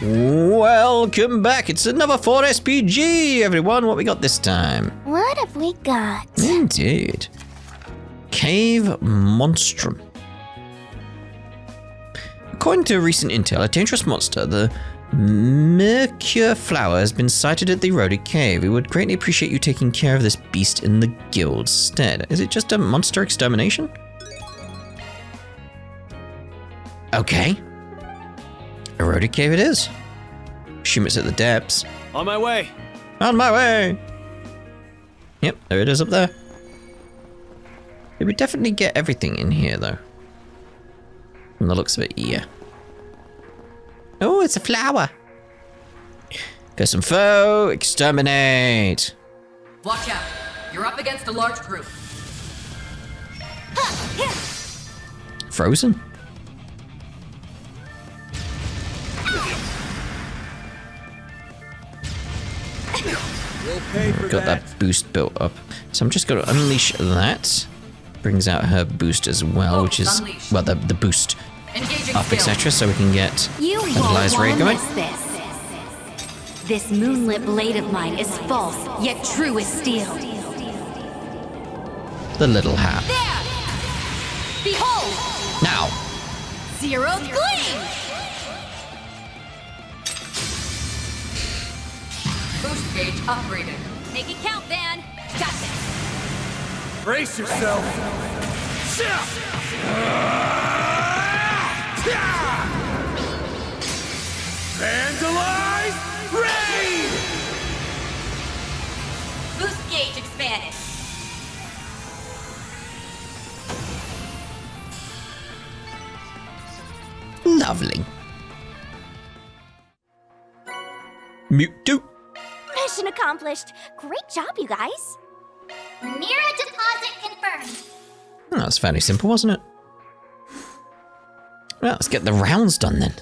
Welcome back. It's another 4 SPG, everyone. What we got this time? What have we got? Indeed. Cave Monstrum. According to recent intel, a dangerous monster, the Mercure Flower, has been sighted at the eroded cave. We would greatly appreciate you taking care of this beast in the guild's stead. Is it just a monster extermination? Okay. Eroded cave it is. Assume it's at the depths. On my way. On my way. Yep, there it is up there. It would definitely get everything in here, though. From the looks of it, yeah. Oh, it's a flower. Got some foe. Exterminate. Watch out. You're up against a large group. Frozen? We'll pay for Got that boost built up. So I'm just going to unleash that. Brings out her boost as well, which is, well, the boost Engaging up, skill. etc. So we can get stabilized rate going. This moonlit blade of mine is false, yet true as steel. The little hat. There! Behold! Now. Zero gleam! Boost gauge upgraded. Make it count, Van. Got this. Brace yourself. Vandalize! Raid! Boost gauge expanded. Lovely. Mewtwo. Mission accomplished. Great job, you guys. Mirror deposit confirmed. Oh, that's fairly simple, wasn't it? Well, let's get the rounds done then.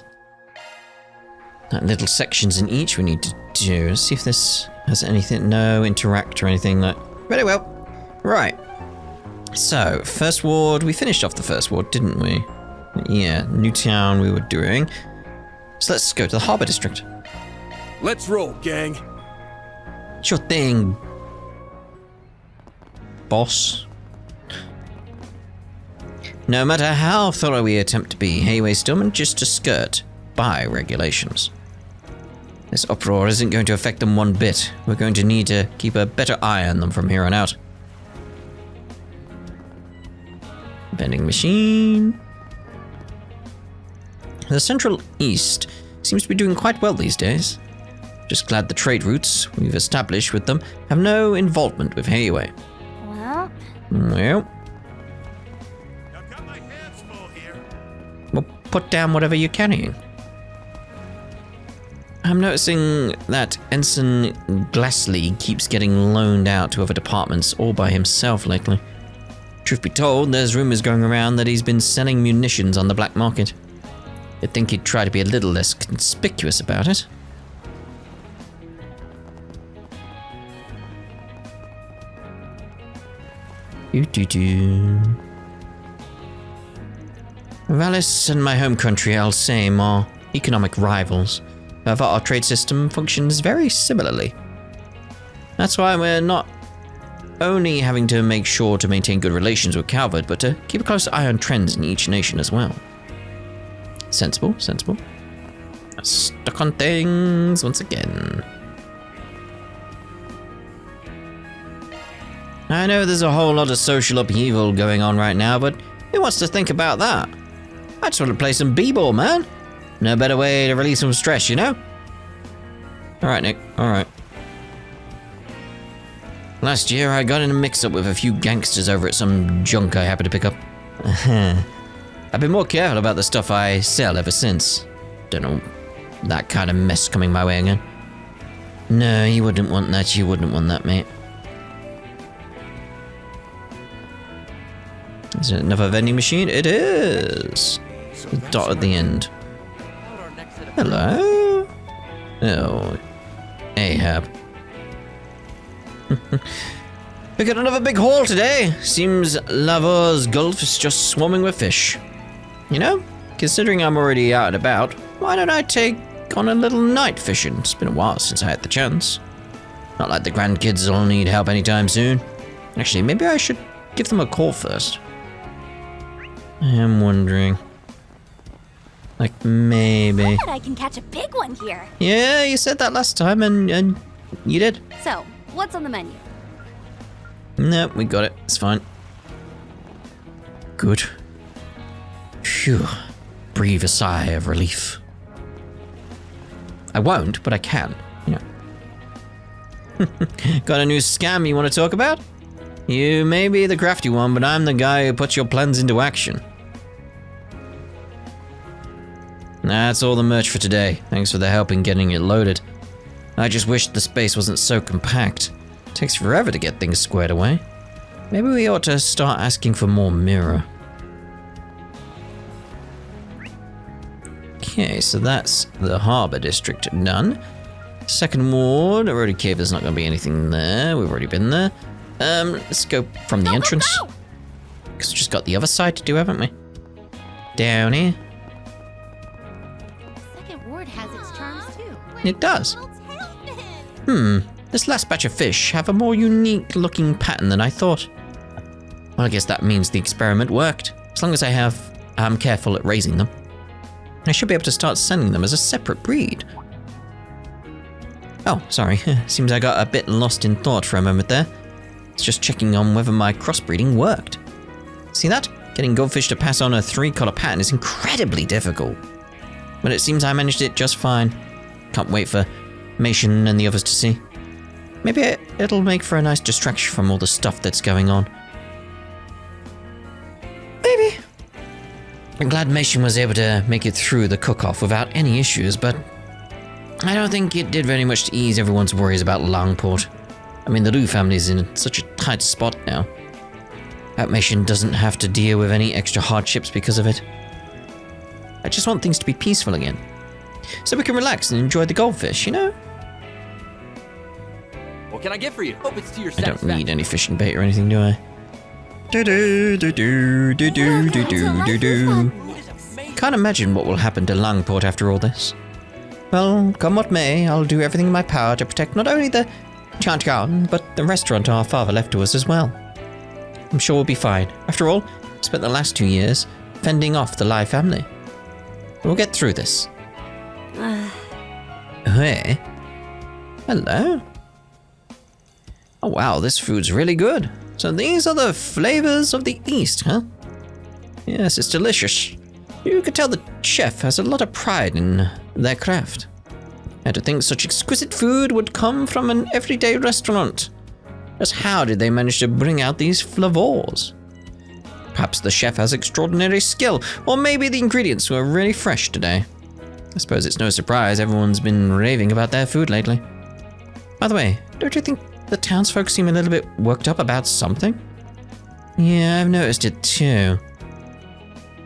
That little sections in each we need to do. Let's see if this has anything. No, interact or anything like. Very well. Right. So, first ward. We finished off the first ward, didn't we? Yeah, Newtown we were doing. So let's go to the Harbour District. Let's roll, gang. Sure thing, boss. No matter how thorough we attempt to be, Hayway still manages to skirt by regulations. This uproar isn't going to affect them one bit. We're going to need to keep a better eye on them from here on out. Vending machine. The Central East seems to be doing quite well these days. Just glad the trade routes we've established with them have no involvement with Hayway. Well, Well, I've got my hands full here. well, put down whatever you're carrying. I'm noticing that Ensign Glassley keeps getting loaned out to other departments all by himself lately. Truth be told, there's rumors going around that he's been selling munitions on the black market. You'd think he'd try to be a little less conspicuous about it. Valis and my home country, I'll say, are economic rivals. However, our trade system functions very similarly. That's why we're not only having to make sure to maintain good relations with Calvert, but to keep a close eye on trends in each nation as well. Sensible, sensible. Stuck on things once again. I know there's a whole lot of social upheaval going on right now, but who wants to think about that? I just want to play some b-ball, man. No better way to release some stress, you know? Alright, Nick, alright. Last year, I got in a mix-up with a few gangsters over at some junk I happened to pick up. I've been more careful about the stuff I sell ever since. Don't know, that kind of mess coming my way again. No, you wouldn't want that, mate. Is it another vending machine? It is! The dot at the end. Hello? Oh, Ahab. We got another big haul today. Seems Lavor's Gulf is just swarming with fish. You know, considering I'm already out and about, why don't I take on a little night fishing. It's been a while since I had the chance. Not like the grandkids will need help anytime soon. Actually, maybe I should give them a call first. I am wondering. Like, maybe. I bet I can catch a big one here. Yeah, you said that last time, and you did. So, what's on the menu? Nope, we got it. It's fine. Good. Phew. Breathe a sigh of relief. I won't, but I can. You know. Got a new scam you want to talk about? You may be the crafty one, but I'm the guy who puts your plans into action. That's all the merch for today. Thanks for the help in getting it loaded. I just wish the space wasn't so compact. It takes forever to get things squared away. Maybe we ought to start asking for more mirror. Okay, so that's the Harbour District done. Second ward, Erode Cave, there's not going to be anything there. We've already been there. Let's go from the entrance. Because we just got the other side to do, haven't we? Down here. Second ward has its charms too. It does. This last batch of fish have a more unique looking pattern than I thought. Well, I guess that means the experiment worked. As long as I'm careful at raising them. I should be able to start sending them as a separate breed. Oh, sorry. Seems I got a bit lost in thought for a moment there. It's just checking on whether my crossbreeding worked. See that? Getting goldfish to pass on a 3-color pattern is incredibly difficult. But it seems I managed it just fine. Can't wait for Mation and the others to see. Maybe it'll make for a nice distraction from all the stuff that's going on. Maybe. I'm glad Mation was able to make it through the cook-off without any issues, but I don't think it did very much to ease everyone's worries about Longport. I mean, the Liu family's in such a tight spot now. Mation doesn't have to deal with any extra hardships because of it. I just want things to be peaceful again. So we can relax and enjoy the goldfish, you know? What can I get for you? Hope it's to your I don't satisfaction. need any fishing bait or anything, do I? Can't imagine what will happen to Longport after all this. Well, come what may, I'll do everything in my power to protect not only the Chant Garden, but the restaurant our father left to us as well. I'm sure we'll be fine. After all, I spent the last 2 years fending off the Lai family. We'll get through this. Hey. Hello. Oh wow, this food's really good. So these are the flavors of the East, huh? Yes, it's delicious. You could tell the chef has a lot of pride in their craft. And to think such exquisite food would come from an everyday restaurant. Just how did they manage to bring out these flavors? Perhaps the chef has extraordinary skill, or maybe the ingredients were really fresh today. I suppose it's no surprise everyone's been raving about their food lately. By the way, don't you think the townsfolk seem a little bit worked up about something? Yeah, I've noticed it too.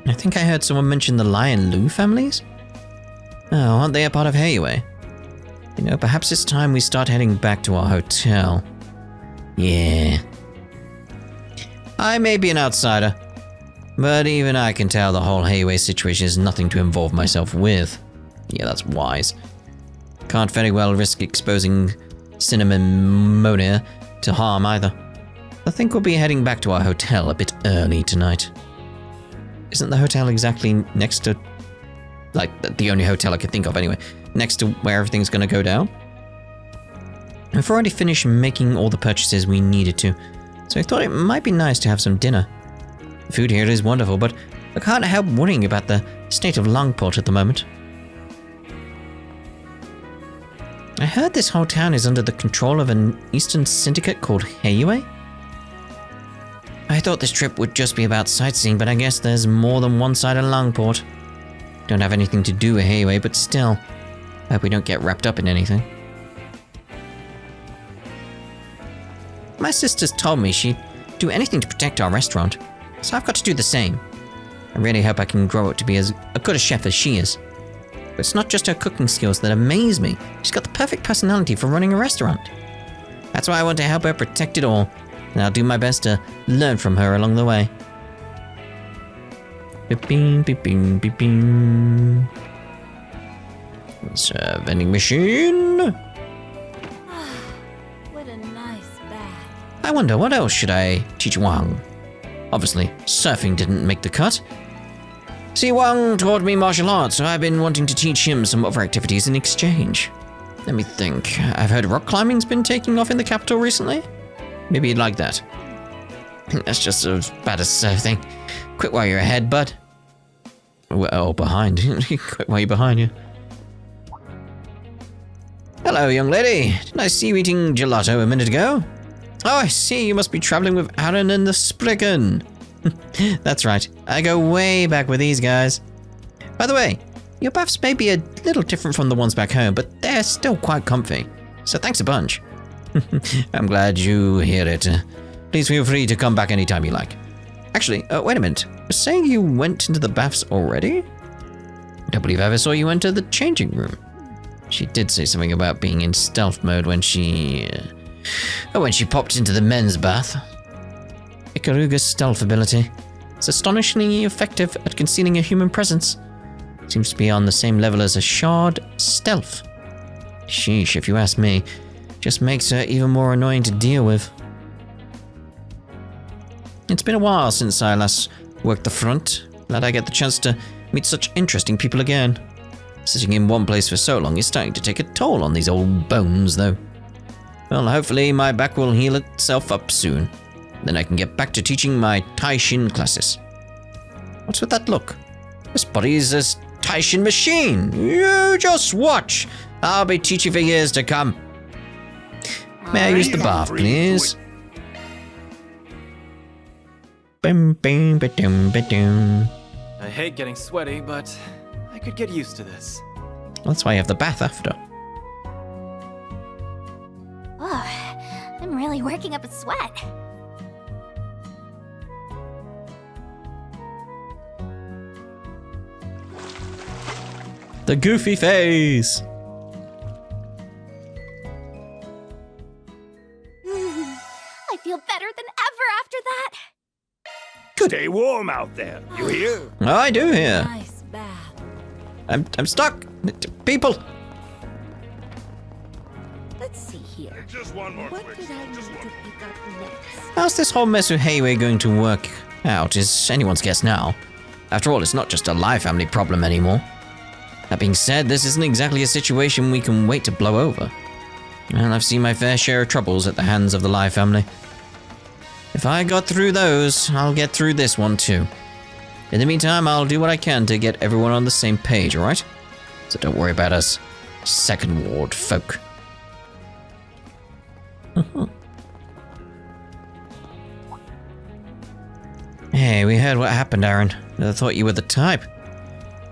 I think I heard someone mention the Lai and Lu families? Oh, aren't they a part of Heiwei? You know, perhaps it's time we start heading back to our hotel. Yeah. I may be an outsider, but even I can tell the whole Heiwei situation is nothing to involve myself with. Yeah, that's wise. Can't very well risk exposing Cinnamon Monia to harm either. I think we'll be heading back to our hotel a bit early tonight. Isn't the hotel exactly next to... like, the only hotel I could think of anyway. Next to where everything's gonna go down? We've already finished making all the purchases we needed to, so I thought it might be nice to have some dinner. The food here is wonderful, but I can't help worrying about the state of Longport at the moment. I heard this whole town is under the control of an eastern syndicate called Heiwei. I thought this trip would just be about sightseeing, but I guess there's more than one side of Longport. Don't have anything to do with Heiwei, but still, I hope we don't get wrapped up in anything. My sister's told me she'd do anything to protect our restaurant, so I've got to do the same. I really hope I can grow up to be as good a chef as she is. But it's not just her cooking skills that amaze me. She's got the perfect personality for running a restaurant. That's why I want to help her protect it all, and I'll do my best to learn from her along the way. Beep, beep, beep, beep, beep. It's a vending machine. What a nice bath. I wonder, what else should I teach Wang? Obviously, surfing didn't make the cut. See, Wang taught me martial arts, so I've been wanting to teach him some other activities in exchange. Let me think. I've heard rock climbing's been taking off in the capital recently. Maybe you'd like that. That's just as bad as surfing. Quit while you're ahead, bud. Well, behind. Quit while you're behind you. Hello, young lady. Didn't I see you eating gelato a minute ago? Oh, I see. You must be traveling with Aaron and the Spriggan. That's right. I go way back with these guys. By the way, your baths may be a little different from the ones back home, but they're still quite comfy. So thanks a bunch. I'm glad you hear it. Please feel free to come back anytime you like. Actually, wait a minute. You're saying you went into the baths already? I don't believe I ever saw you enter the changing room. She did say something about being in stealth mode when she popped into the men's bath. Ikaruga's stealth ability. It's astonishingly effective at concealing a human presence. Seems to be on the same level as a shard stealth. Sheesh, if you ask me. Just makes her even more annoying to deal with. It's been a while since I last worked the front. Glad I get the chance to meet such interesting people again. Sitting in one place for so long is starting to take a toll on these old bones, though. Well, hopefully my back will heal itself up soon. Then I can get back to teaching my Taishin classes. What's with that look? This body's a Taishin machine. You just watch. I'll be teaching for years to come. May I use the bath, please? I hate getting sweaty, but I could get used to this. That's why you have the bath after. Oh, I'm really working up a sweat. The goofy face! I feel better than ever after that. Stay warm out there. You hear? Oh, I do hear. Nice bath. I'm stuck. People! Let's see here. Just one more What quick. did I need Just to one. pick up next? How's this whole mess with Heiwei going to work out is anyone's guess now. After all, it's not just a Lai family problem anymore. That being said, this isn't exactly a situation we can wait to blow over. And I've seen my fair share of troubles at the hands of the Lai family. If I got through those, I'll get through this one too. In the meantime, I'll do what I can to get everyone on the same page, alright? So don't worry about us Second Ward folk. Hey, we heard what happened, Aaron. I thought you were the type.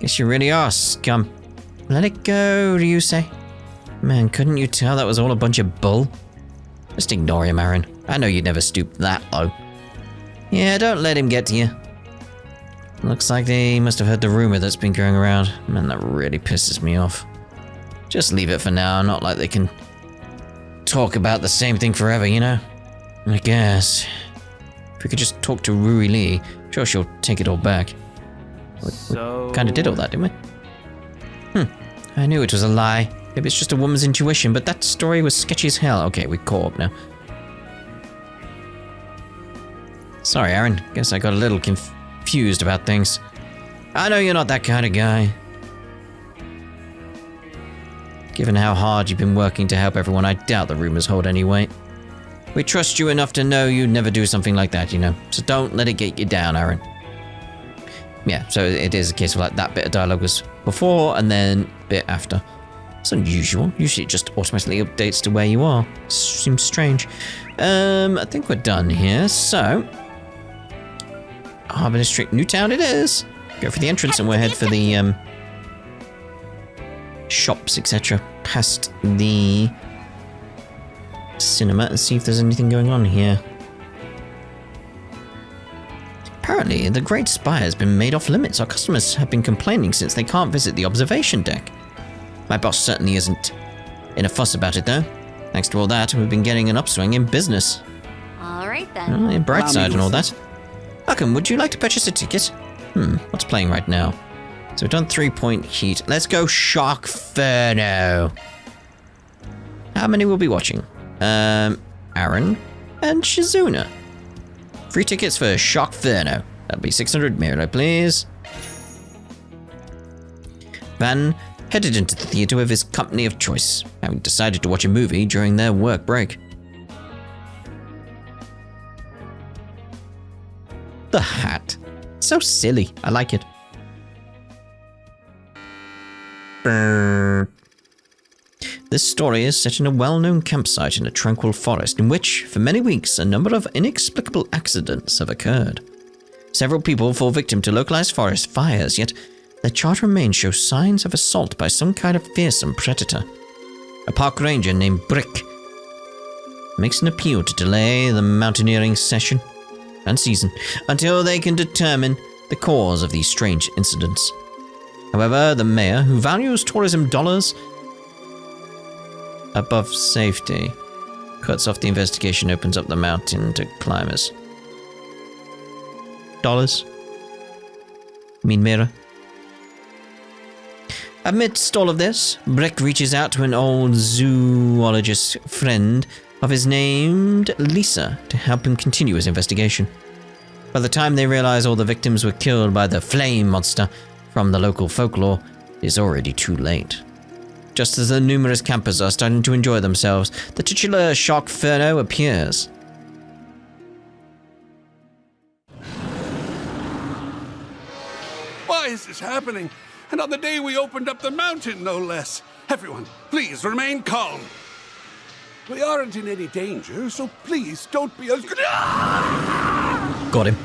Guess you really are, scum. Let it go, do you say? Man, couldn't you tell that was all a bunch of bull? Just ignore him, Aaron. I know you'd never stoop that low. Yeah, don't let him get to you. Looks like they must have heard the rumor that's been going around. Man, that really pisses me off. Just leave it for now, not like they can talk about the same thing forever, you know? I guess. If we could just talk to Rui Lee, sure she'll take it all back. We kind of did all that, didn't we? I knew it was a lie. Maybe it's just a woman's intuition, but that story was sketchy as hell. Okay, we caught up now. Sorry, Aaron. Guess I got a little confused about things. I know you're not that kind of guy. Given how hard you've been working to help everyone, I doubt the rumors hold any weight. We trust you enough to know you'd never do something like that, you know. So don't let it get you down, Aaron. Yeah, so it is a case of like that bit of dialogue was before and then bit after. It's unusual. Usually it just automatically updates to where you are. Seems strange. I think we're done here. So, Harbour District, Newtown it is. Go for the entrance and we'll head for the shops, etc. Past the cinema and see if there's anything going on here. Apparently, the Great Spire has been made off limits. Our customers have been complaining since they can't visit the observation deck. My boss certainly isn't in a fuss about it, though. Thanks to all that, we've been getting an upswing in business. All right then. Oh, bright side and all that. Falcom, would you like to purchase a ticket? What's playing right now? So we've done 3-point heat. Let's go Sharkferno. How many will be watching? Aaron and Shizuna. Free tickets for Sharkferno. That'll be 600 Miro, please. Van headed into the theater with his company of choice, having decided to watch a movie during their work break. The hat. So silly. I like it. This story is set in a well-known campsite in a tranquil forest in which, for many weeks, a number of inexplicable accidents have occurred. Several people fall victim to localized forest fires, yet their charred remains show signs of assault by some kind of fearsome predator. A park ranger named Brick makes an appeal to delay the mountaineering session and season until they can determine the cause of these strange incidents. However, the mayor, who values tourism dollars above safety, cuts off the investigation, opens up the mountain to climbers. Dollars? You mean mirror? Amidst all of this, Brick reaches out to an old zoologist friend of his named Lisa to help him continue his investigation. By the time they realize all the victims were killed by the flame monster from the local folklore, it's already too late. Just as the numerous campers are starting to enjoy themselves, the titular Sharkferno appears. Why is this happening? And on the day we opened up the mountain, no less. Everyone, please remain calm. We aren't in any danger, so please don't be as... Got him.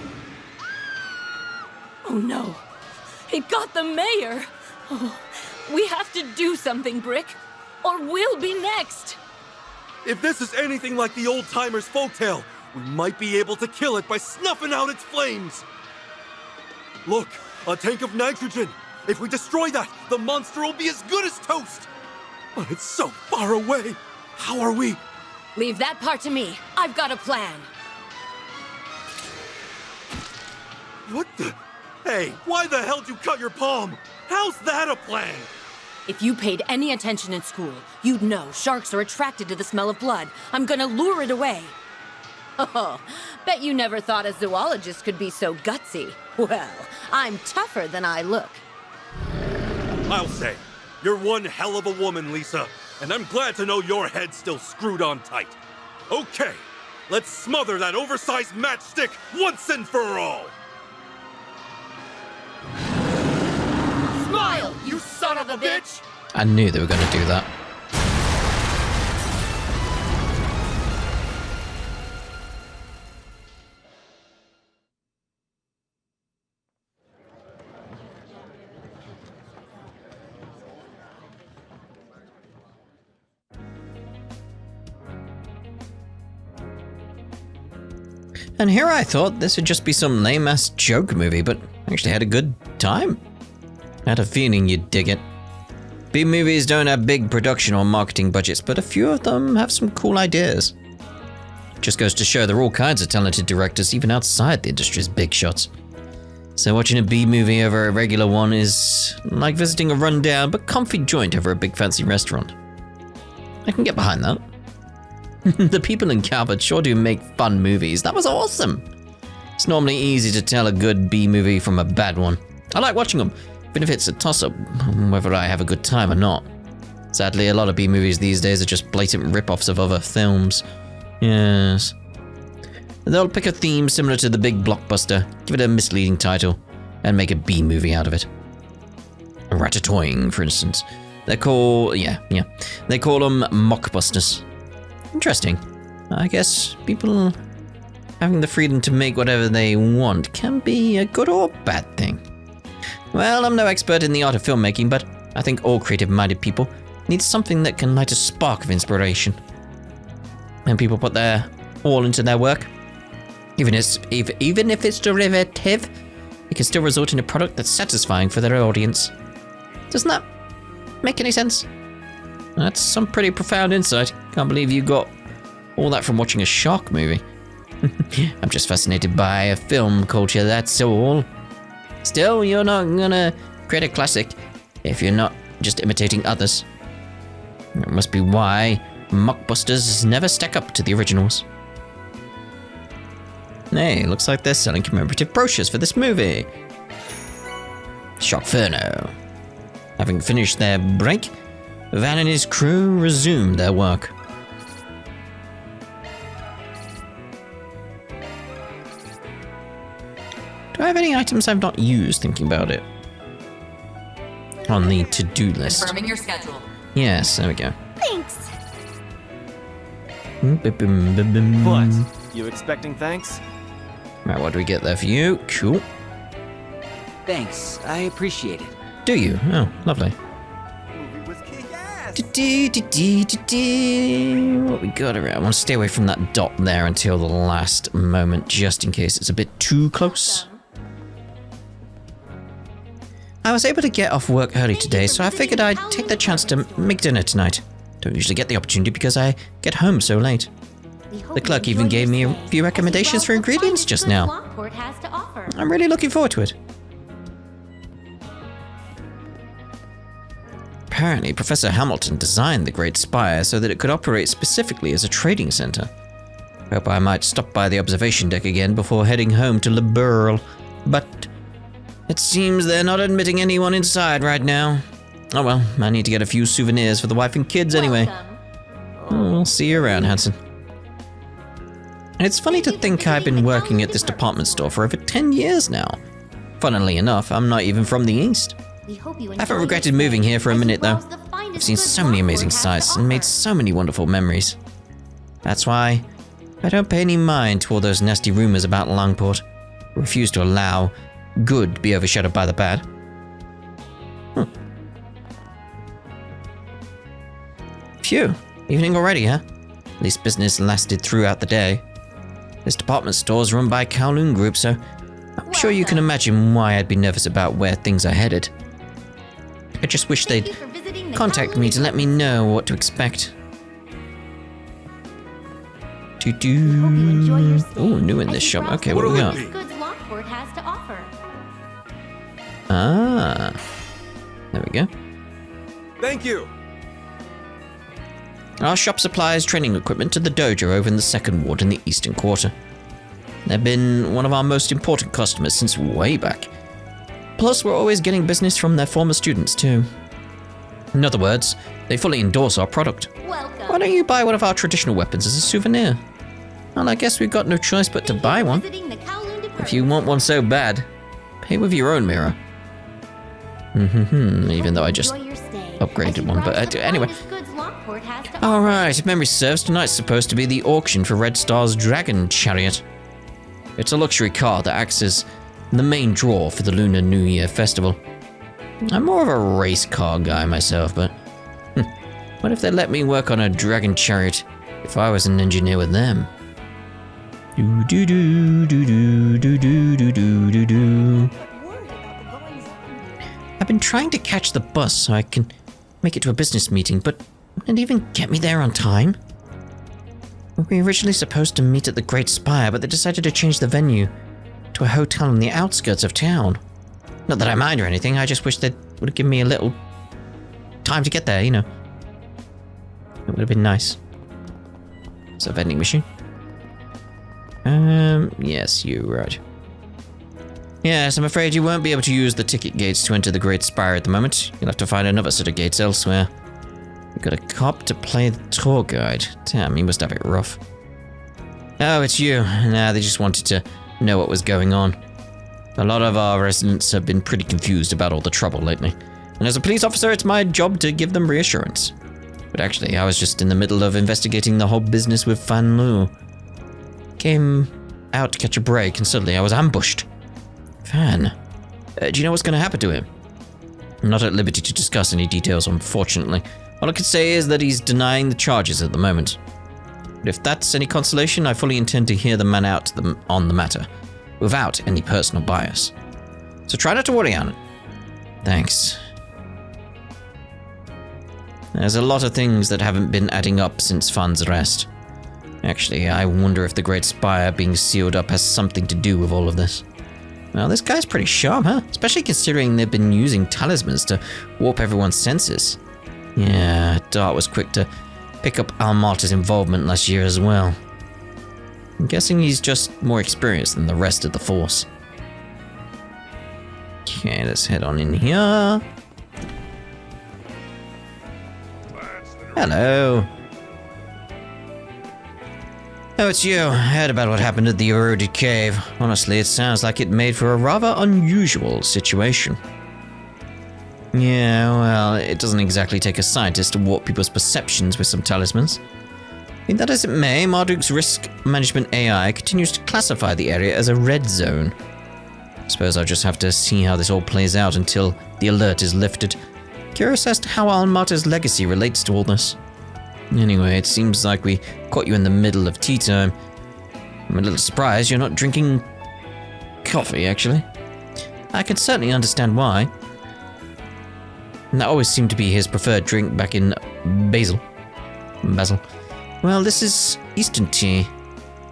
Oh no. It got the mayor. Oh, we have to do something, Brick, or we'll be next. If this is anything like the old-timers' folktale, we might be able to kill it by snuffing out its flames. Look, a tank of nitrogen. If we destroy that, the monster will be as good as toast. But it's so far away. How are we? Leave that part to me. I've got a plan. What the? Hey, why the hell did you cut your palm? How's that a plan? If you paid any attention in school, you'd know sharks are attracted to the smell of blood. I'm gonna lure it away. Oh, bet you never thought a zoologist could be so gutsy. Well, I'm tougher than I look. I'll say, you're one hell of a woman, Lisa, and I'm glad to know your head's still screwed on tight. Okay, let's smother that oversized matchstick once and for all. Smile, you son of a bitch! I knew they were going to do that. And here I thought this would just be some lame-ass joke movie, but I actually had a good time. I had a feeling you'd dig it. B-movies don't have big production or marketing budgets, but a few of them have some cool ideas. Just goes to show there are all kinds of talented directors even outside the industry's big shots. So watching a B-movie over a regular one is like visiting a rundown but comfy joint over a big fancy restaurant. I can get behind that. The people in Calvert sure do make fun movies. That was awesome. It's normally easy to tell a good B-movie from a bad one. I like watching them, even if it's a toss-up whether I have a good time or not. Sadly, a lot of B-movies these days are just blatant rip-offs of other films. Yes. They'll pick a theme similar to the big blockbuster, give it a misleading title, and make a B-movie out of it. Ratatouille, for instance. They call them mockbusters. Interesting. I guess people having the freedom to make whatever they want can be a good or bad thing. Well, I'm no expert in the art of filmmaking, but I think all creative-minded people need something that can light a spark of inspiration. When people put their all into their work, even if it's derivative, it can still result in a product that's satisfying for their audience. Doesn't that make any sense? That's some pretty profound insight. Can't believe you got all that from watching a shark movie. I'm just fascinated by a film culture, that's all. Still, you're not gonna create a classic if you're not just imitating others. That must be why mockbusters never stack up to the originals. Hey, looks like they're selling commemorative brochures for this movie. Sharkferno. Having finished their break, Van and his crew resumed their work. Do I have any items I've not used, thinking about it? On the to-do list. Confirming your schedule. Yes, there we go. Thanks. What? You expecting thanks? Right, what do we get there for you? Cool. Thanks, I appreciate it. Do you? Oh, lovely. What we got around? I want to stay away from that dot there until the last moment, just in case it's a bit too close. I was able to get off work early today, so I figured I'd take the chance to make dinner tonight. Don't usually get the opportunity because I get home so late. The clerk even gave me a few recommendations for ingredients just now. I'm really looking forward to it. Apparently, Professor Hamilton designed the Great Spire so that it could operate specifically as a trading center. Hope I might stop by the observation deck again before heading home to Le Burle, but it seems they're not admitting anyone inside right now. Oh well, I need to get a few souvenirs for the wife and kids anyway. I'll see you around, Hanson. It's funny to think I've been working at this department store for over 10 years now. Funnily enough, I'm not even from the East. I haven't regretted moving here for a minute though. I've seen so many amazing sights and made so many wonderful memories. That's why I don't pay any mind to all those nasty rumors about Langport. I refuse to allow good to be overshadowed by the bad. Phew, evening already, huh? At least business lasted throughout the day. This department store is run by Kowloon Group, so I'm sure you can imagine why I'd be nervous about where things are headed. I just wish they'd contact me to let me know what to expect. Oh, new in this shop. Okay, what do we got? Ah, there we go. Thank you. Our shop supplies training equipment to the dojo over in the second ward in the Eastern Quarter. They've been one of our most important customers since way back. Plus, we're always getting business from their former students too. In other words, they fully endorse our product. Why don't you buy one of our traditional weapons as a souvenir? Well, I guess we've got no choice but to buy one. If you want one so bad, pay with your own mirror. Even though I just upgraded one, but anyway. Alright, if memory serves, tonight's supposed to be the auction for Red Star's Dragon Chariot. It's a luxury car that acts as the main draw for the Lunar New Year festival. I'm more of a race car guy myself, but what if they let me work on a Dragon Chariot if I was an engineer with them? I've been trying to catch the bus so I can make it to a business meeting, but wouldn't it even get me there on time? We were originally supposed to meet at the Great Spire, but they decided to change the venue to a hotel on the outskirts of town. Not that I mind or anything, I just wish they would have given me a little time to get there, you know. It would have been nice. It's a vending machine. Yes, you're right. Yes, I'm afraid you won't be able to use the ticket gates to enter the Great Spire at the moment. You'll have to find another set of gates elsewhere. We've got a cop to play the tour guide. Damn, he must have it rough. Oh, it's you. Nah, they just wanted to know what was going on. A lot of our residents have been pretty confused about all the trouble lately. And as a police officer, it's my job to give them reassurance. But actually, I was just in the middle of investigating the whole business with Fan Lu. Came out to catch a break, and suddenly I was ambushed. Fan, do you know what's going to happen to him? I'm not at liberty to discuss any details, unfortunately. All I can say is that he's denying the charges at the moment. But if that's any consolation, I fully intend to hear the man out on the matter, without any personal bias. So try not to worry on it. Thanks. There's a lot of things that haven't been adding up since Fan's arrest. Actually, I wonder if the Great Spire being sealed up has something to do with all of this. Well, this guy's pretty sharp, huh? Especially considering they've been using talismans to warp everyone's senses. Yeah, Dart was quick to pick up Almata's involvement last year as well. I'm guessing he's just more experienced than the rest of the force. Okay, let's head on in here. Hello. Oh, it's you. I heard about what happened at the eroded cave. Honestly, it sounds like it made for a rather unusual situation. Yeah, well, it doesn't exactly take a scientist to warp people's perceptions with some talismans. Be that as it may, Marduk's risk management AI continues to classify the area as a red zone. I suppose I'll just have to see how this all plays out until the alert is lifted. Curious as to how Almata's legacy relates to all this. Anyway, it seems like we caught you in the middle of tea time. I'm a little surprised you're not drinking coffee, actually. I can certainly understand why. And that always seemed to be his preferred drink back in Basil. Well, this is Eastern tea.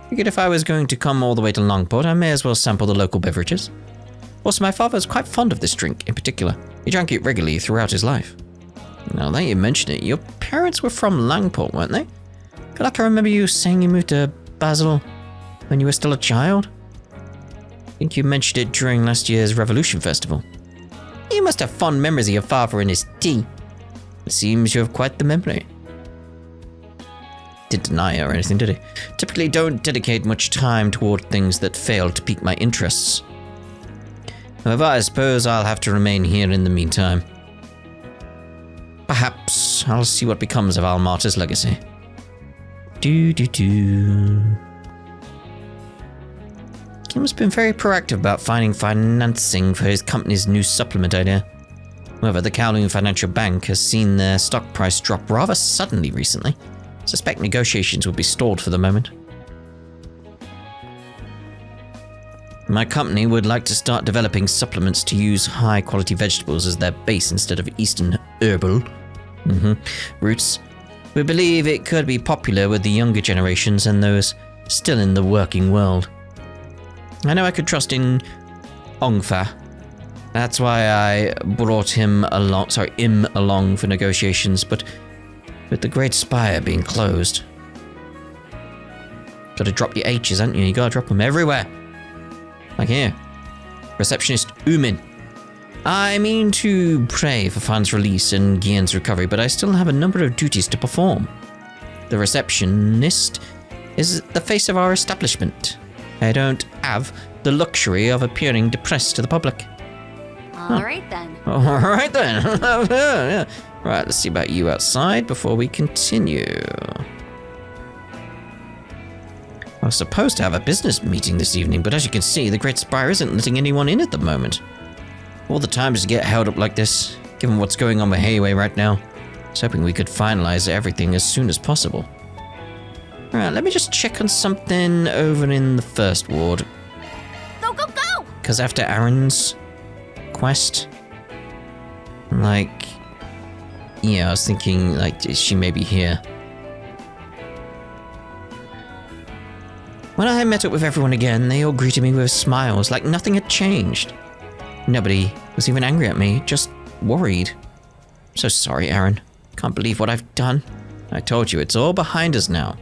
Figured if I was going to come all the way to Longport, I may as well sample the local beverages. Also, my father was quite fond of this drink in particular. He drank it regularly throughout his life. Now that you mention it, your parents were from Langport, weren't they? I feel like I remember you saying you moved to Basel when you were still a child. I think you mentioned it during last year's Revolution Festival. You must have fond memories of your father and his tea. It seems you have quite the memory. Didn't deny it or anything, did he? Typically don't dedicate much time toward things that fail to pique my interests. However, I suppose I'll have to remain here in the meantime. Perhaps I'll see what becomes of Almata's legacy. Kim's been very proactive about finding financing for his company's new supplement idea. However, the Kowloon Financial Bank has seen their stock price drop rather suddenly recently. Suspect negotiations will be stalled for the moment. My company would like to start developing supplements to use high-quality vegetables as their base instead of Eastern herbal roots. We believe it could be popular with the younger generations and those still in the working world. I know I could trust in Ongfa. That's why I brought him along for negotiations, but with the Great Spire being closed. Gotta drop your H's, haven't you? You gotta drop them everywhere. Like here. Receptionist Umin. I mean to pray for Fan's release and Gien's recovery, but I still have a number of duties to perform. The receptionist is the face of our establishment. I don't have the luxury of appearing depressed to the public. Alright then. Alright then. Yeah. Right, let's see about you outside before we continue. I was supposed to have a business meeting this evening, but as you can see, the Great Spire isn't letting anyone in at the moment. All the time to get held up like this, given what's going on with Hayway right now. I was hoping we could finalize everything as soon as possible. Alright, let me just check on something over in the first ward. Go, go, go! Because after Aaron's quest, yeah, I was thinking, she may be here. When I met up with everyone again, they all greeted me with smiles, like nothing had changed. Nobody was even angry at me, just worried. I'm so sorry, Aaron. Can't believe what I've done. I told you, it's all behind us now.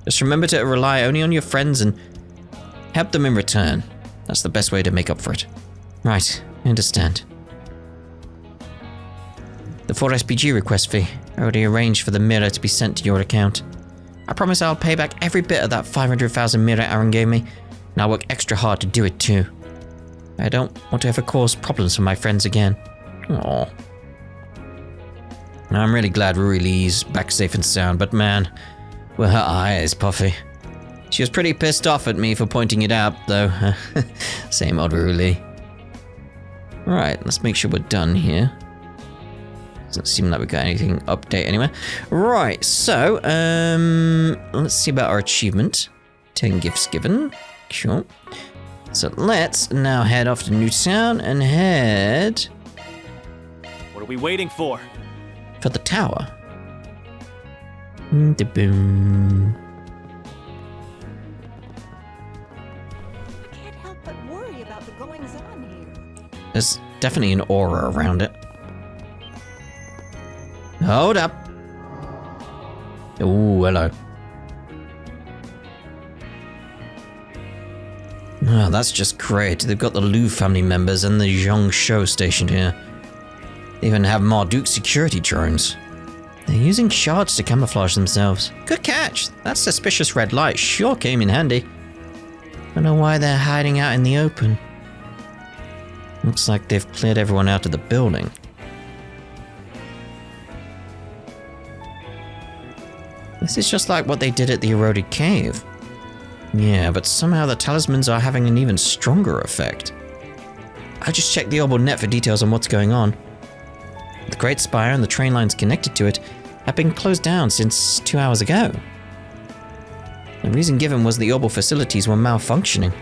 Just remember to rely only on your friends and help them in return. That's the best way to make up for it. Right, I understand. The 4 SPG request fee. I already arranged for the mirror to be sent to your account. I promise I'll pay back every bit of that 500,000 mirror Aaron gave me, and I'll work extra hard to do it too. I don't want to ever cause problems for my friends again. Aww. I'm really glad Ruri Lee's back safe and sound, but man, were her eyes puffy. She was pretty pissed off at me for pointing it out, though. Same old Ruri Lee. Right, let's make sure we're done here. Doesn't seem like we got anything update anywhere. Right, so, let's see about our achievement. 10 gifts given. Sure. So let's now head off to Newtown and head... What are we waiting for? For the tower. Da-boom. I can't help but worry about the goings definitely an aura around it. Hold up. Ooh, hello. Oh, that's just great. They've got the Liu family members and the Zhong Shou stationed here. They even have Marduk security drones. They're using shards to camouflage themselves. Good catch. That suspicious red light sure came in handy. Don't know why they're hiding out in the open. Looks like they've cleared everyone out of the building. This is just like what they did at the eroded cave. Yeah, but somehow the talismans are having an even stronger effect. I just checked the orbital net for details on what's going on. The Great Spire and the train lines connected to it have been closed down since 2 hours ago. The reason given was the orbital facilities were malfunctioning.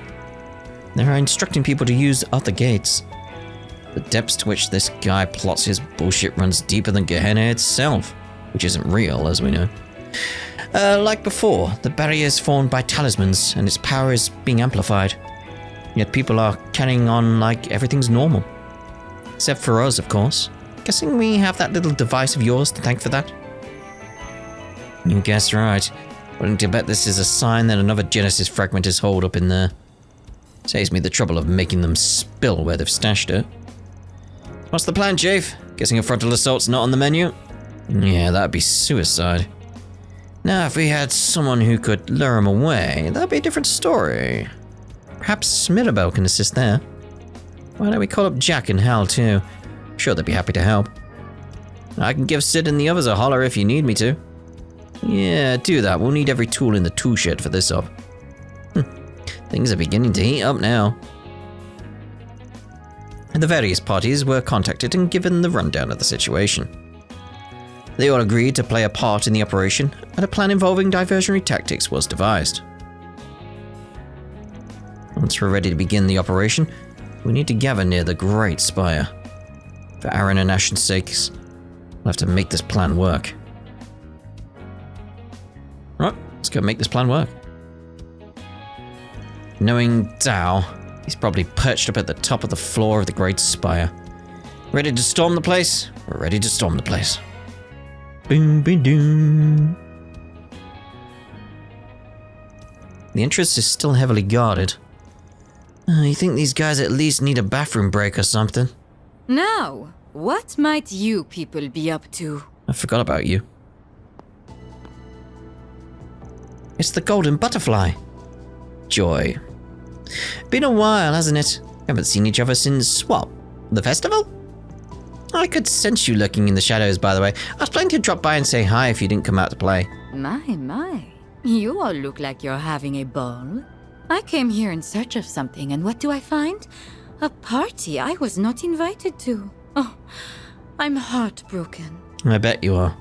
They are instructing people to use other gates. The depths to which this guy plots his bullshit runs deeper than Gehenna itself, which isn't real, as we know. Like before, the barrier is formed by talismans, and its power is being amplified. Yet people are carrying on like everything's normal. Except for us, of course. Guessing we have that little device of yours to thank for that? You guessed right. Willing to bet this is a sign that another Genesis fragment is holed up in there. Saves me the trouble of making them spill where they've stashed it. What's the plan, Chief? Guessing a frontal assault's not on the menu? Yeah, that'd be suicide. Now, if we had someone who could lure him away, that'd be a different story. Perhaps Mirabelle can assist there. Why don't we call up Jack and Hal too? Sure, they'd be happy to help. I can give Sid and the others a holler if you need me to. Yeah, do that. We'll need every tool in the tool shed for this up. Things are beginning to heat up now. The various parties were contacted and given the rundown of the situation. They all agreed to play a part in the operation, and a plan involving diversionary tactics was devised. Once we're ready to begin the operation, we need to gather near the Great Spire. For Aaron and Ashen's sakes, we'll have to make this plan work. Right, let's go make this plan work. Knowing Dao, he's probably perched up at the top of the floor of the Great Spire. Ready to storm the place? We're ready to storm the place. Boom, boom, doom. The entrance is still heavily guarded. You think these guys at least need a bathroom break or something? Now, what might you people be up to? I forgot about you. It's the golden butterfly. Joy. Been a while, hasn't it? Haven't seen each other since, what, the festival? I could sense you lurking in the shadows, by the way. I was planning to drop by and say hi if you didn't come out to play. My. You all look like you're having a ball. I came here in search of something, and what do I find? A party I was not invited to. Oh, I'm heartbroken. I bet you are.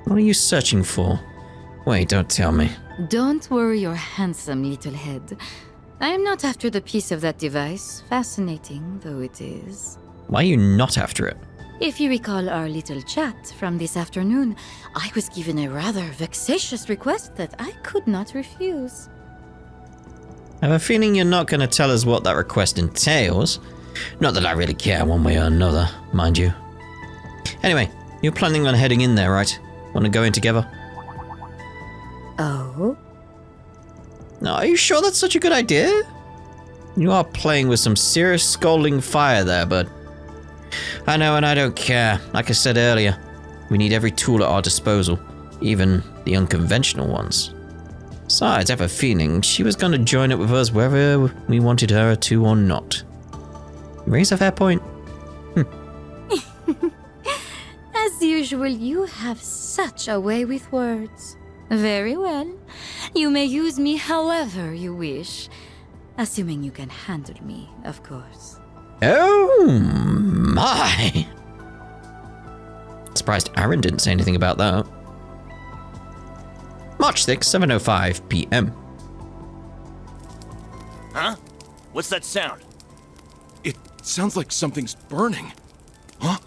What are you searching for? Wait, don't tell me. Don't worry your handsome little head. I am not after the piece of that device, fascinating though it is. Why are you not after it? If you recall our little chat from this afternoon, I was given a rather vexatious request that I could not refuse. I have a feeling you're not going to tell us what that request entails. Not that I really care one way or another, mind you. Anyway, you're planning on heading in there, right? Want to go in together? Oh? Are you sure that's such a good idea? You are playing with some serious scalding fire there, bud. I know, and I don't care. Like I said earlier, we need every tool at our disposal, even the unconventional ones. Besides, I have a feeling she was going to join up with us whether we wanted her to or not. Raise a fair point. As usual, you have such a way with words. Very well. You may use me however you wish. Assuming you can handle me, of course. Oh my! Surprised Aaron didn't say anything about that. March 6th, 7:05 p.m. Huh? What's that sound? It sounds like something's burning. Huh?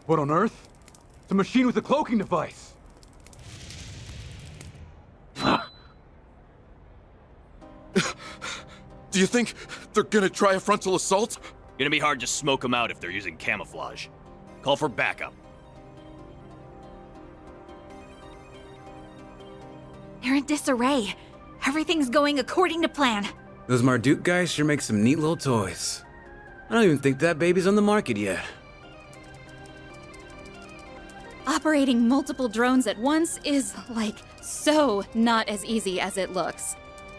What on earth? It's a machine with a cloaking device. Do you think they're gonna try a frontal assault? Gonna be hard to smoke them out if they're using camouflage. Call for backup. They're in disarray. Everything's going according to plan. Those Marduk guys sure make some neat little toys. I don't even think that baby's on the market yet. Operating multiple drones at once is, like, so not as easy as it looks.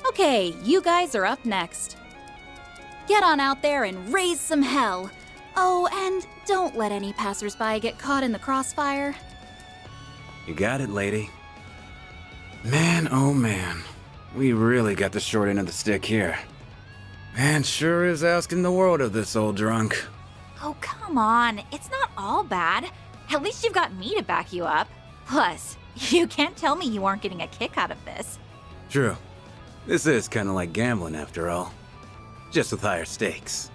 Okay, you guys are up next. Get on out there and raise some hell. Oh, and don't let any passersby get caught in the crossfire. You got it, lady. Man, oh man. We really got the short end of the stick here. Man sure is asking the world of this old drunk. Oh, come on. It's not all bad. At least you've got me to back you up. Plus, you can't tell me you aren't getting a kick out of this. True. This is kind of like gambling after all. Just with higher stakes.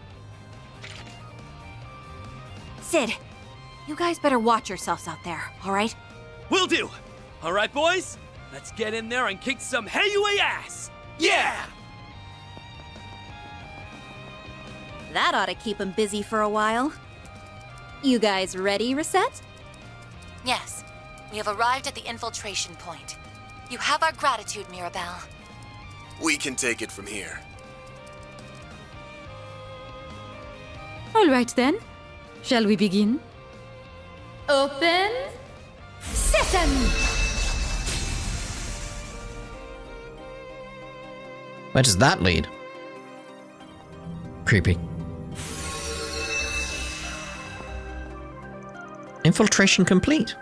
Sid, you guys better watch yourselves out there, all right? Will do! All right, boys? Let's get in there and kick some heavyweight ass! Yeah! That ought to keep him busy for a while. You guys ready, Reset? Yes, we have arrived at the infiltration point. You have our gratitude, Mirabelle. We can take it from here. All right then. Shall we begin? Open sesame! Where does that lead? Creepy. Infiltration complete.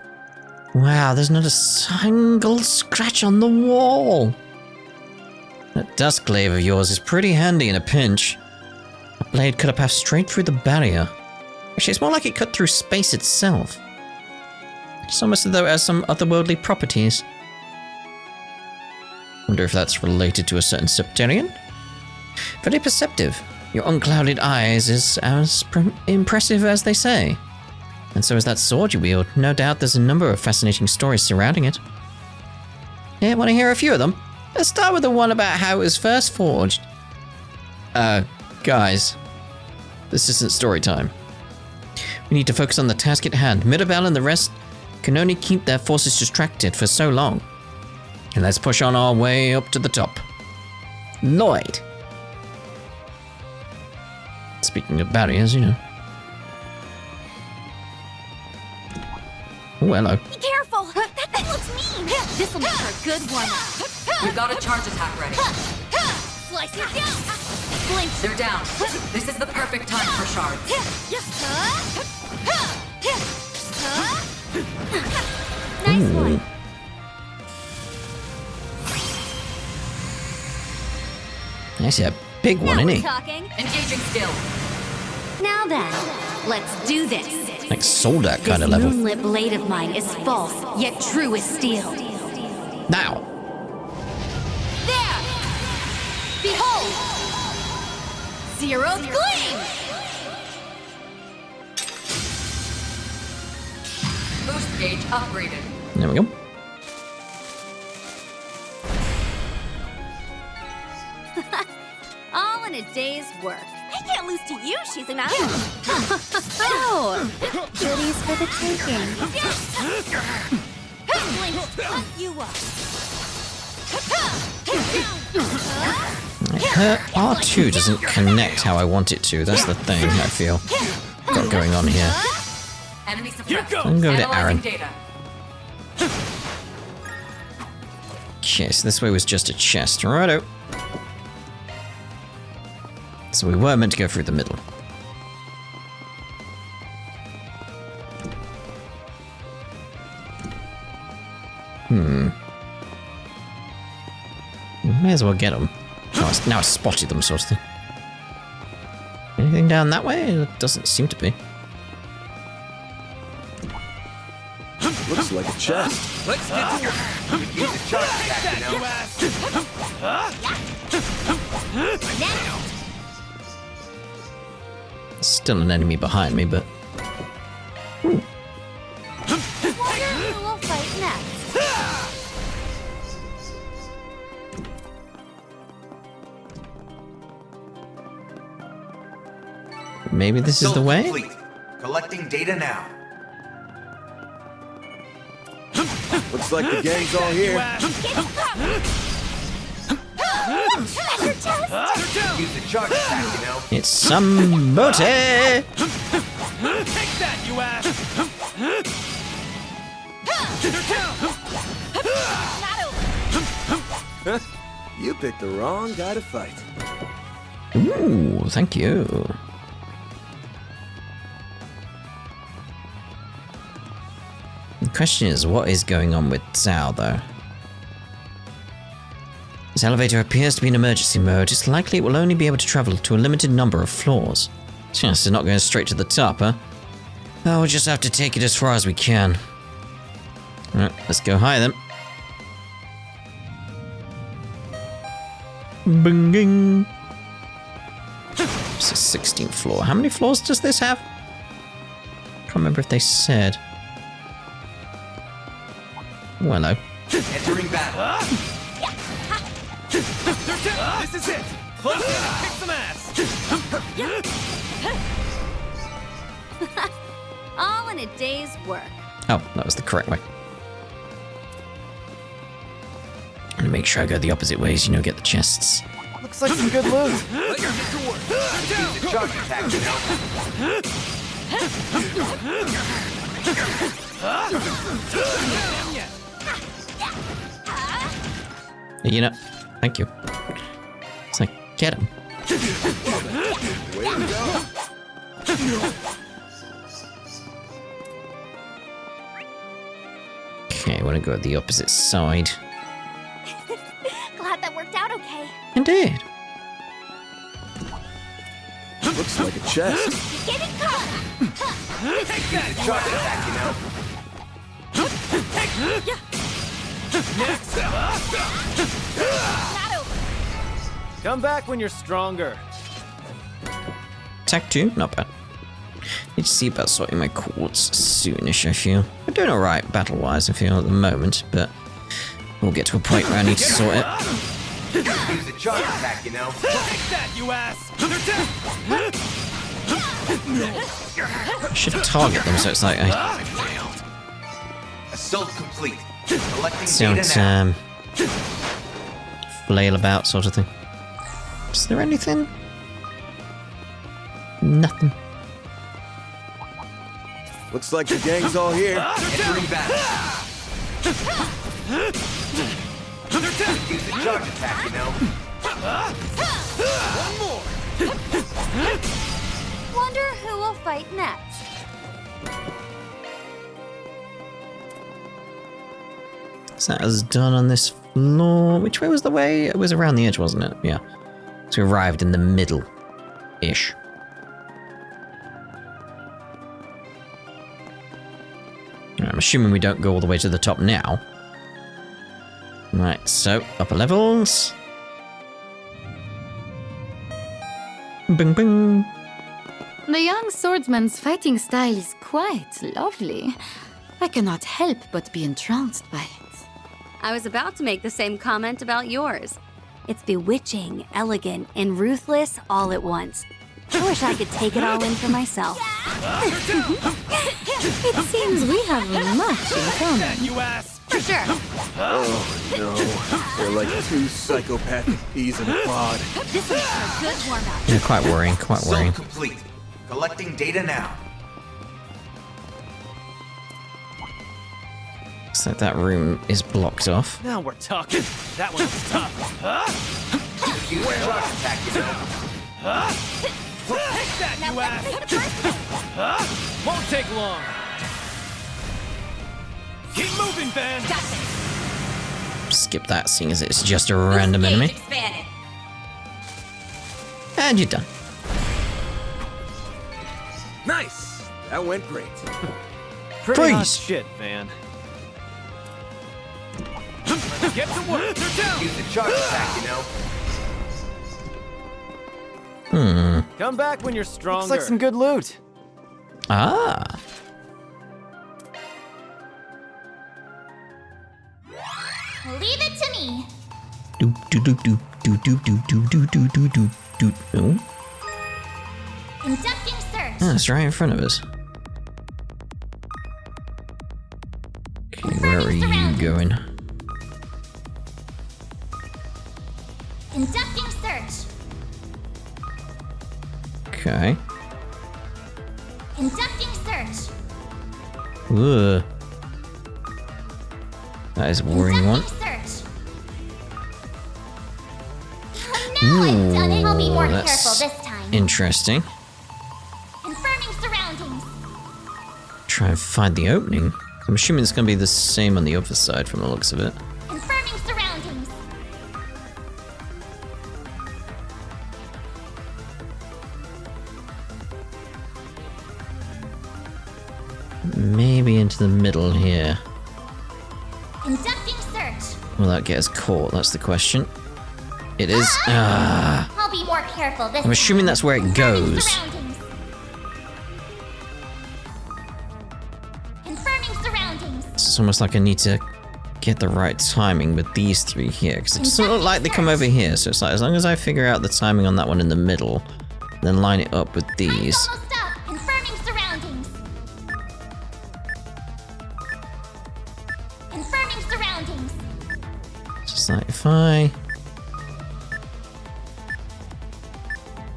Wow, there's not a single scratch on the wall. That dust glaive of yours is pretty handy in a pinch. A blade cut a path straight through the barrier. Actually, it's more like it cut through space itself. It's almost as though it has some otherworldly properties. Wonder if that's related to a certain Septarian? Very perceptive. Your unclouded eyes is as impressive as they say. And so is that sword you wield. No doubt there's a number of fascinating stories surrounding it. Yeah, want to hear a few of them? Let's start with the one about how it was first forged. Guys, this isn't story time. We need to focus on the task at hand. Mirabelle and the rest can only keep their forces distracted for so long. And let's push on our way up to the top. Lloyd. Speaking of barriers, you know. Oh, hello. Be careful! That thing looks mean! This'll make her a good one. We've got a charge attack ready. Slice it down! Blink! They're down. This is the perfect time for shards. Nice one! That's a big one, isn't he? Talking. Engaging skill. Now then, let's do this. Like Soldat kind of This level. moonlit blade of mine is false, yet true as steel. Now. There! Behold! Zero's gleam! Boost gauge upgraded. There we go. All in a day's work. I can't lose to you, Shizuna. Oh! Goodies for the taking. Blink, hunt you up. Her R2 doesn't connect how I want it to. That's the thing I feel got going on here. Enemy suppressed. I'm going to Aaron. Data. Okay, so this way was just a chest. Righto. So we were meant to go through the middle. May as well get them. Now I spotted them, sort of thing. Anything down that way? It doesn't seem to be. Looks like a chest. Let's get to work. Use a charge attack, you know. Still an enemy behind me, but... Wonder who will fight next. maybe this is the way? Complete. Collecting data now. Looks like the gang's all here. Use the charge attack, you know. It's somebody! Take that, you ass! You picked the wrong guy to fight. Ooh, thank you. The question is, what is going on with Zhao, though? This elevator appears to be in emergency mode. It's likely it will only be able to travel to a limited number of floors. Yes, it's not going straight to the top, huh? Oh, we'll just have to take it as far as we can. Alright, let's go higher then. Bing. This is 16th floor. How many floors does this have? Can't remember if they said. Oh, hello. Entering battle. This is it! Close in and kick some ass! All in a day's work. Oh, that was the correct way. I'm gonna make sure I go the opposite way, so you know, get the chests. Looks like some good loot. Use the charge attack, you know. You know, thank you. It's like, get him. Okay, I want to go the opposite side. Glad that worked out okay. Indeed. Looks like a chest. Getting caught! Take that, you Charge ass! attack, you know. Next! Come back when you're stronger. Attack 2, not bad. Need to see about sorting my quartz soonish, I feel. I'm doing alright battle-wise, I feel, at the moment, but we'll get to a point where I need to sort it. Use the charge attack, you know. Take that, you ass! I should target them so it's like I Assault complete. Collecting data don't now. flail about sort of thing. Is there anything? Nothing. Looks like the gang's all here. Entering battle. Use the charge attack, you know. One more! Wonder who will fight next. So that was done on this floor. Which way was the way? It was around the edge, wasn't it? Yeah. So we arrived in the middle-ish. I'm assuming we don't go all the way to the top now. Right, so upper levels. Bing bing. The young swordsman's fighting style is quite lovely. I cannot help but be entranced by it. I was about to make the same comment about yours. It's bewitching, elegant, and ruthless all at once. I wish I could take it all in for myself. It seems we have much in common. You ass! For sure. Oh no, they're like two psychopathic peas in a pod. This is a good warm-up. Yeah, quite worrying, quite worrying. Assault complete. Collecting data now. Looks like that room is blocked off. Now we're talking. That one's tough. Use the charge attack, you know. Take that, you ass! Won't take long. Keep moving, Ben. Skip that, seeing as it's just a random enemy. And you're done. Nice! That went great. Pretty hot Freeze. shit, man. Let's get to work. They're down. Use the charge attack, you know. Come back when you're stronger. Looks like some good loot. Ah. Leave it to me. Do do do do do do do do do do do do. Oh. Conducting Oh, it's right in front of us. Okay, where are you going? Conducting search. Okay. Conducting search. Ugh. That is a worrying one. Search. Now I've done it. I'll be more careful this time. Interesting. Confirming surroundings. Try and find the opening. I'm assuming it's going to be the same on the other side from the looks of it. Confirming surroundings. Maybe into the middle here. Conducting search. Will that get us caught? That's the question. It is. I'll be more careful this I'm assuming that's where it goes. surroundings. Confirming surroundings. It's almost like I need to get the right timing with these three here, because it doesn't look like they come over here. So it's like, as long as I figure out the timing on that one in the middle, then line it up with these. Almost up. Confirming surroundings. Confirming surroundings. Just like if I.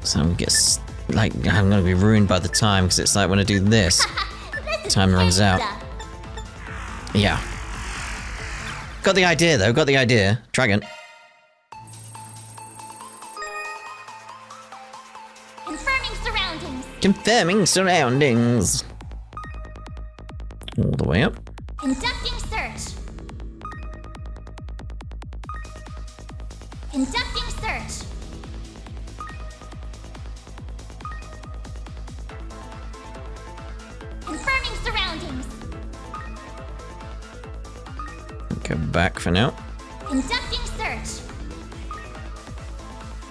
So I'm gonna get like I'm gonna be ruined by the time, because it's like when I do this, time runs out. Yeah. Got the idea though. Got the idea. Dragon. Confirming surroundings. Confirming surroundings. All the way up. Conducting search. Conducting search. Confirming surroundings. Go back for now. Conducting search.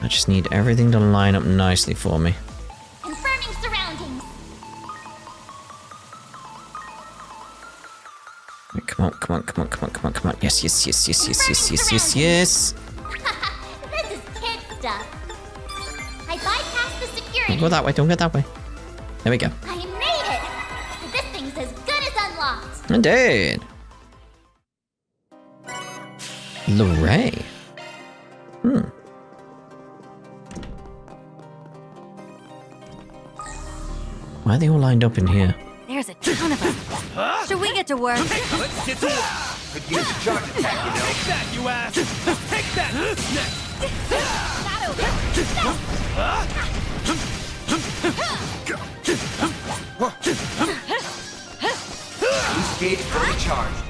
I just need everything to line up nicely for me. Confirming surroundings. Right, come on, come on, come on, come on, come on, come on. Yes, yes, yes, yes, yes, yes, yes, yes, yes. This is kid stuff. I bypassed the security. Don't go that way, don't go that way. There we go. I made it! This thing's as good as unlocked. Indeed. Lorray. Why are they all lined up in here? There's a ton of them. Should we get to work? Let's get to work. Could use a charge attack, you know. Take that, you ass. Take that. Boost gauge fully charged.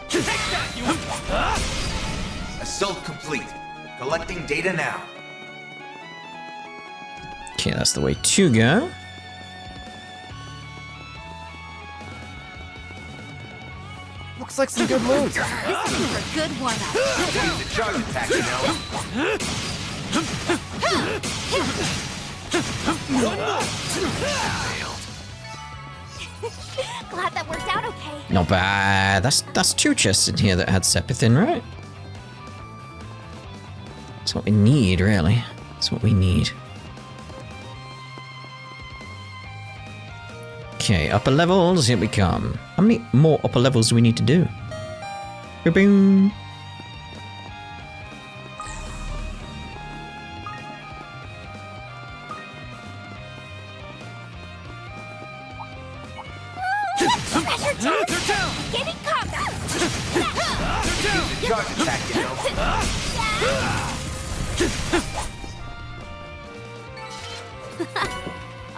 Take that, you. Assault complete. Collecting data now. Okay, that's the way to go. Looks like some good loot. This is a good warm-up. Use the charge attack, you know. Glad that worked out okay. Not bad. That's two chests in here that had Sepithine, right? That's what we need, really. That's what we need. Okay, upper levels, here we come. How many more upper levels do we need to do? Boom. Pressure charge! They're down! Get in combat! They're down! Use the charge attack, you know.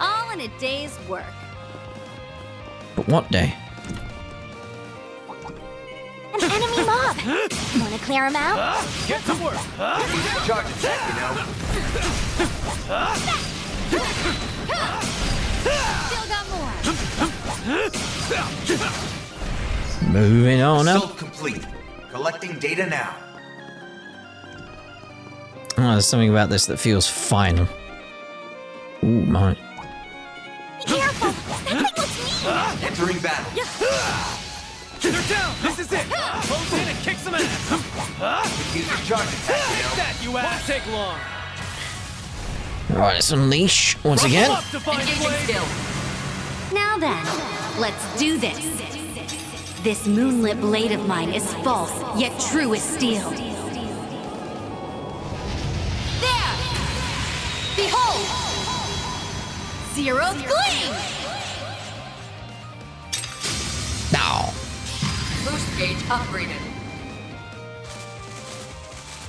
All in a day's work. But what day? An enemy mob! Wanna clear him out? Get to work. Use the charge attack, you know. Still got more. Moving on up. Assault complete. Collecting data now. Oh, there's something about this that feels final. Ooh, my. Be careful! That thing looks mean! Entering battle. They're down. This is it. Close in and kick some ass. Use the charge attack, you Take know. that, you ass. Won't take long. Right, let's unleash once again. Up to find Engaging blade. skill. Now then, let's do this. This moonlit blade of mine is false, yet true as steel. There! Behold! Zero gleam! Now. Boost gauge upgraded.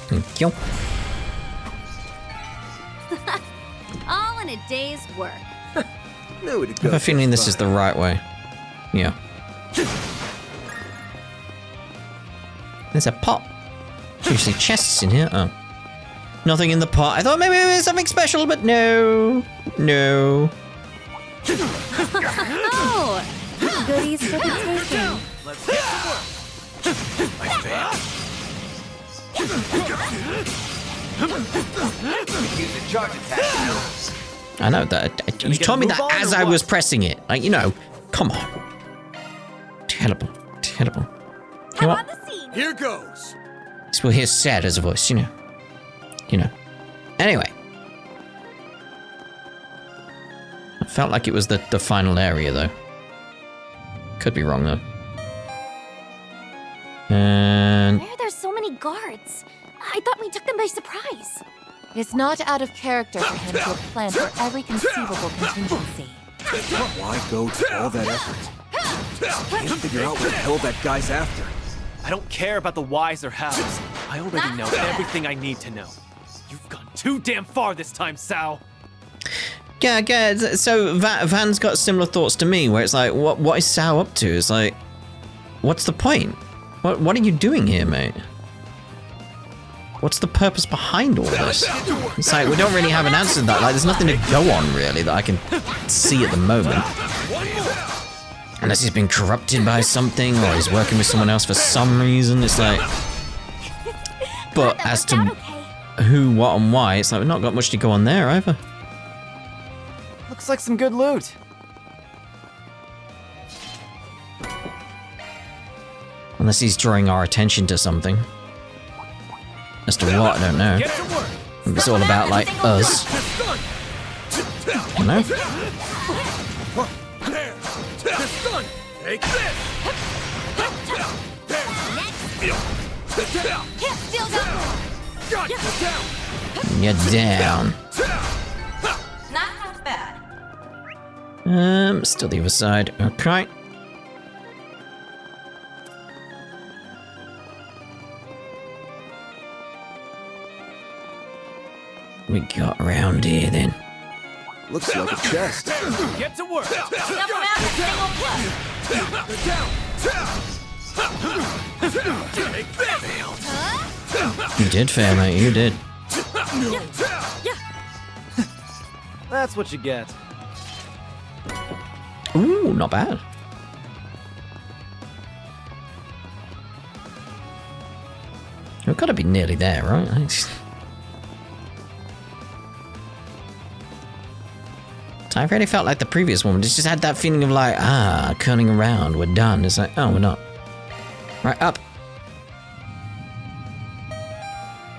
Thank you. All in a day's work. I have a feeling this is the right way. Yeah. There's a pot. Usually chests in here. Oh. Nothing in the pot. I thought maybe it was something special, but no. No. Oh! Goodies for the taking. Let's get to work. I failed. Use a charge attack. I know that. You told me that as I was pressing it. Like, you know, come on. Terrible. Terrible. You know what? Here goes. This will hear sad as a voice, you know. You know. Anyway. I felt like it was the final area, though. Could be wrong, though. And... Why are there so many guards? I thought we took them by surprise. It is not out of character for him to have planned for every conceivable contingency. Why go to all that effort? Can't figure out what the hell that guy's after. I don't care about the whys or hows. I already know everything I need to know. You've gone too damn far this time, Sal. Yeah, so Van's got similar thoughts to me, where it's like, what is Sal up to? It's like, what's the point? What are you doing here, mate? What's the purpose behind all this? It's like, we don't really have an answer to that. Like, there's nothing to go on, really, that I can see at the moment. Unless he's been corrupted by something, or he's working with someone else for some reason. It's like... But as to who, what, and why, it's like, we've not got much to go on there, either. Looks like some good loot. Unless he's drawing our attention to something. As to what, I don't know. Maybe it's all about, like, us. I don't know. Take this! You're down. Not bad. Still the other side. Okay. We got around here then. Looks like a chest. Get to work. You did fail, mate. You did. That's what you get. Ooh, not bad. We've got to be nearly there, right? I really felt like the previous one. It just had that feeling of like, curling around, we're done. It's like, oh, we're not. Right, up.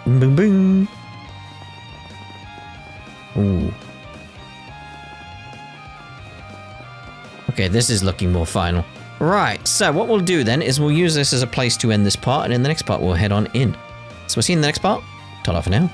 Boom, boom, boom. Ooh. Okay, this is looking more final. Right, so what we'll do then is we'll use this as a place to end this part, and in the next part we'll head on in. So we'll see you in the next part. Ta-ra for now.